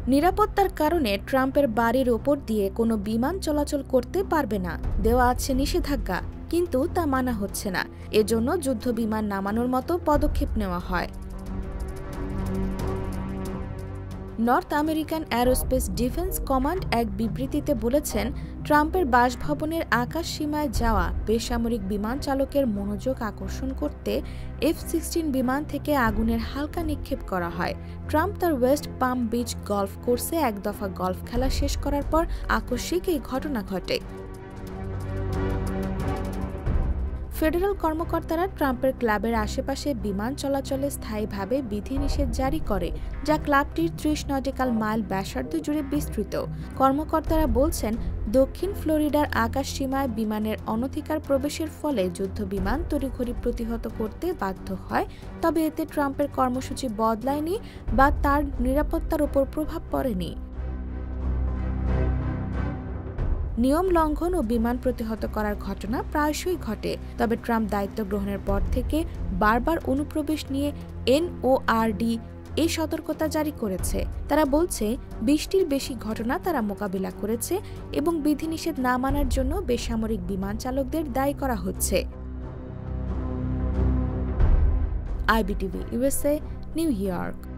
নিরাপত্তার কারণে ট্রাম্পের বাড়ির ওপর দিয়ে কোনো বিমান চলাচল করতে পারবে না, দেওয়া আছে নিষেধাজ্ঞা, কিন্তু তা মানা হচ্ছে না। এজন্য যুদ্ধ বিমান নামানোর মতো পদক্ষেপ নেওয়া হয়। North American aerospace defence command এক বিবৃতিতে বলেছেন, ট্রাম্পের বাসভবনের আকাশ সীমায় যাওয়া বেসামরিক বিমান চালকের মনোযোগ আকর্ষণ করতে F-16 বিমান থেকে আগুনের হালকা নিক্ষেপ করা হয়। ট্রাম্প তার ওয়েস্ট পাম বিচ গলফ কোর্সে এক দফা গলফ খেলা শেষ করার পর আকস্মিক এই ঘটনা ঘটে। ফেডারেল কর্মকর্তারা ট্রাম্পের ক্লাবের আশেপাশে বিমান চলাচলে স্থায়ীভাবে বিধিনিষেধ জারি করে, যা ক্লাবটির 30 নটিক্যাল মাইল ব্যাসার্ধ জুড়ে বিস্তৃত। কর্মকর্তারা বলছেন, দক্ষিণ ফ্লোরিডার আকাশসীমায় বিমানের অনধিকার প্রবেশের ফলে যুদ্ধ বিমান তড়িঘড়ি প্রতিহত করতে বাধ্য হয়, তবে এতে ট্রাম্পের কর্মসূচি বদলায়নি বা তার নিরাপত্তার উপর প্রভাব পড়েনি। নিয়ম লঙ্ঘন ও বিমান প্রতিহত করার ঘটনা প্রায়শই ঘটে, তবে ট্রাম্প দায়িত্ব গ্রহণের পর থেকে বারবার অনুপ্রবেশ নিয়ে NORD এই সতর্কতা জারি করেছে। তারা বলছে, 20টির বেশি ঘটনা তারা মোকাবিলা করেছে এবং বিধিনিষেধ না মানার জন্য বেসামরিক বিমান চালকদের দায়ী করা হচ্ছে। IBTV USA, new York.